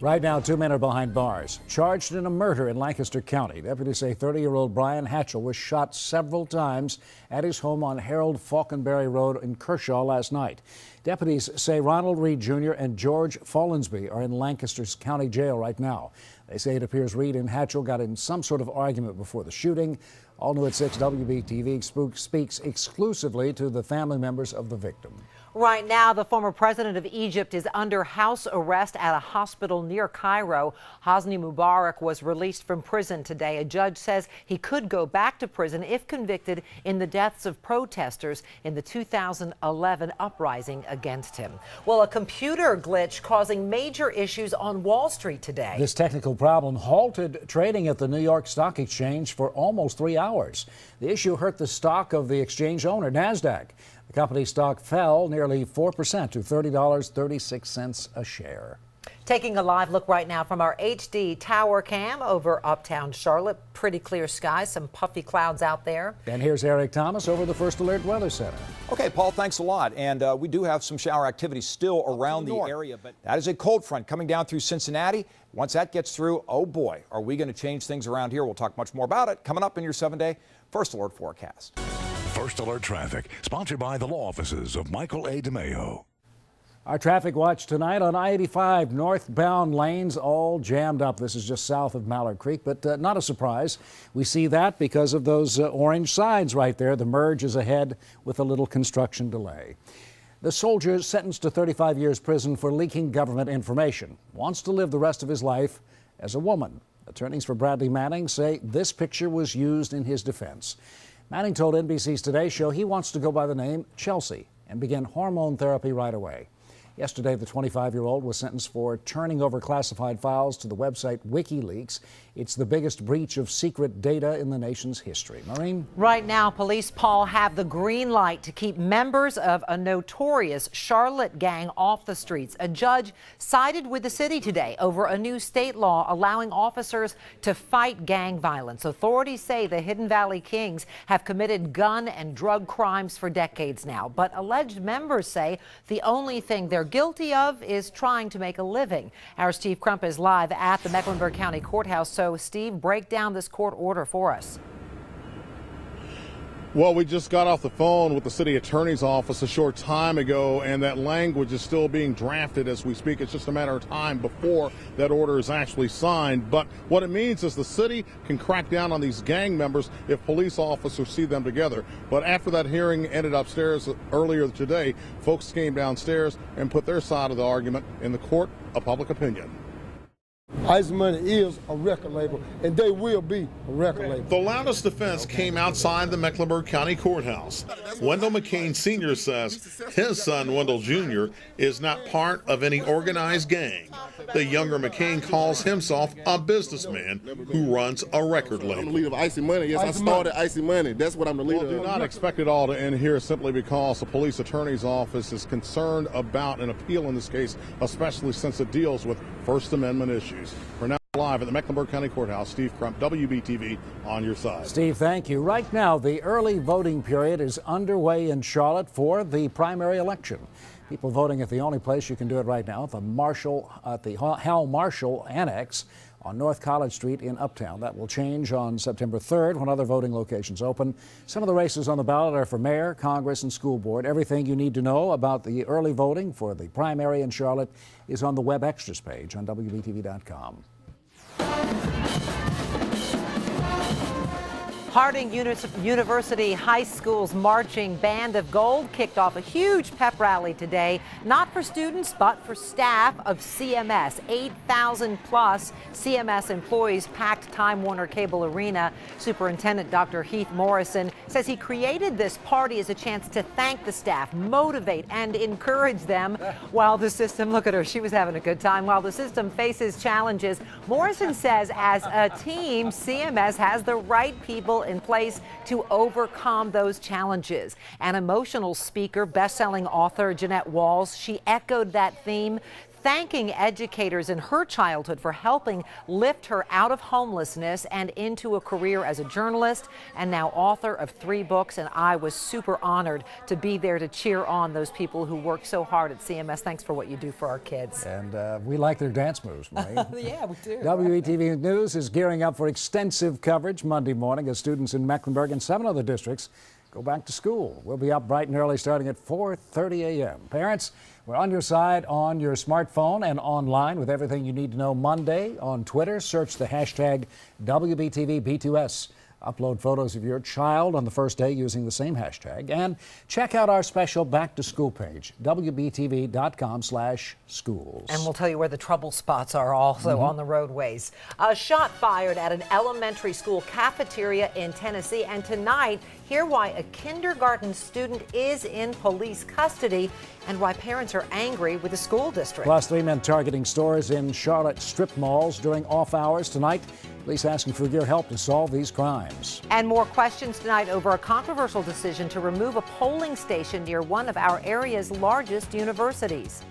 Right now, 2 men are behind bars, charged in a murder in Lancaster County. Deputies say 30-year-old Brian Hatchell was shot several times at his home on Harold Falconberry Road in Kershaw last night. Deputies say Ronald Reed Jr. and George Follansby are in Lancaster's county jail right now. They say it appears Reed and Hatchell got in some sort of argument before the shooting. All New at 6, WBTV speaks exclusively to the family members of the victim. Right now, the former president of Egypt is under house arrest at a hospital near Cairo. Hosni Mubarak was released from prison today. A judge says he could go back to prison if convicted in the deaths of protesters in the 2011 uprising against him. Well, a computer glitch causing major issues on Wall Street today. This technical problem halted trading at the New York Stock Exchange for almost 3 hours. The issue hurt the stock of the exchange owner, NASDAQ. The company's stock fell nearly 4% to $30.36 a share. Taking a live look right now from our HD tower cam over uptown Charlotte. Pretty clear skies, some puffy clouds out there. And here's Eric Thomas over the First Alert Weather Center. Okay, Paul, thanks a lot. And we do have some shower activity still around the area, but that is a cold front coming down through Cincinnati. Once that gets through, oh boy, are we going to change things around here. We'll talk much more about it coming up in your 7-day First Alert forecast. First Alert Traffic, sponsored by the law offices of Michael A. DeMeo. Our traffic watch tonight on I-85 northbound lanes all jammed up. This is just south of Mallard Creek, but not a surprise. We see that because of those orange signs right there. The merge is ahead with a little construction delay. The soldier sentenced to 35 years prison for leaking government information wants to live the rest of his life as a woman. Attorneys for Bradley Manning say this picture was used in his defense. Manning told NBC's Today Show he wants to go by the name Chelsea and begin hormone therapy right away. Yesterday, the 25-year-old was sentenced for turning over classified files to the website WikiLeaks. It's the biggest breach of secret data in the nation's history. Maureen? Right now, police, Paul, have the green light to keep members of a notorious Charlotte gang off the streets. A judge sided with the city today over a new state law allowing officers to fight gang violence. Authorities say the Hidden Valley Kings have committed gun and drug crimes for decades now, but alleged members say the only thing they're guilty of is trying to make a living. Our Steve Crump is live at the Mecklenburg County Courthouse. So, Steve, break down this court order for us. Well, we just got off the phone with the city attorney's office a short time ago, and that language is still being drafted as we speak. It's just a matter of time before that order is actually signed. But what it means is the city can crack down on these gang members if police officers see them together. But after that hearing ended upstairs earlier today, folks came downstairs and put their side of the argument in the court of public opinion. Ice Money is a record label, and they will be a record label. The loudest defense came outside the Mecklenburg County Courthouse. Wendell McCain Sr. says his son, Wendell Jr., is not part of any organized gang. The younger McCain calls himself a businessman who runs a record label. I'm the leader of Icy Money. Yes, I started Icy Money. That's what I'm the leader of. Do not expect it all to end here simply because the police attorney's office is concerned about an appeal in this case, especially since it deals with First Amendment issues. We're now live at the Mecklenburg County Courthouse. Steve Crump, WBTV, on your side. Steve, thank you. Right now, the early voting period is underway in Charlotte for the primary election. People voting at the only place you can do it right now, the Hal Marshall Annex on North College Street in Uptown. That will change on September 3rd when other voting locations open. Some of the races on the ballot are for mayor, Congress, and school board. Everything you need to know about the early voting for the primary in Charlotte is on the Web Extras page on WBTV.com. Harding University High School's Marching Band of Gold kicked off a huge pep rally today, not for students, but for staff of CMS. 8,000 plus CMS employees packed Time Warner Cable Arena. Superintendent Dr. Heath Morrison says he created this party as a chance to thank the staff, motivate and encourage them while the system, look at her, she was having a good time, while the system faces challenges. Morrison says as a team, CMS has the right people in place to overcome those challenges. An emotional speaker, best-selling author Jeanette Walls, she echoed that theme. thanking educators in her childhood for helping lift her out of homelessness and into a career as a journalist and now author of 3 books. And I was super honored to be there to cheer on those people who work so hard at CMS. Thanks for what you do for our kids. And we like their dance moves, Marie. Yeah, we do. WBTV News is gearing up for extensive coverage Monday morning as students in Mecklenburg and 7 other districts go back to school. We'll be up bright and early starting at 4:30 a.m. Parents, we're on your side on your smartphone and online with everything you need to know Monday. On Twitter, search the hashtag WBTVB2S. Upload photos of your child on the first day using the same hashtag. And check out our special back to school page, WBTV.com/schools. And we'll tell you where the trouble spots are also on the roadways. A shot fired at an elementary school cafeteria in Tennessee. And tonight, hear why a kindergarten student is in police custody and why parents are angry with the school district. Plus, 3 men targeting stores in Charlotte strip malls during off hours tonight. Police asking for your help to solve these crimes. And more questions tonight over a controversial decision to remove a polling station near one of our area's largest universities.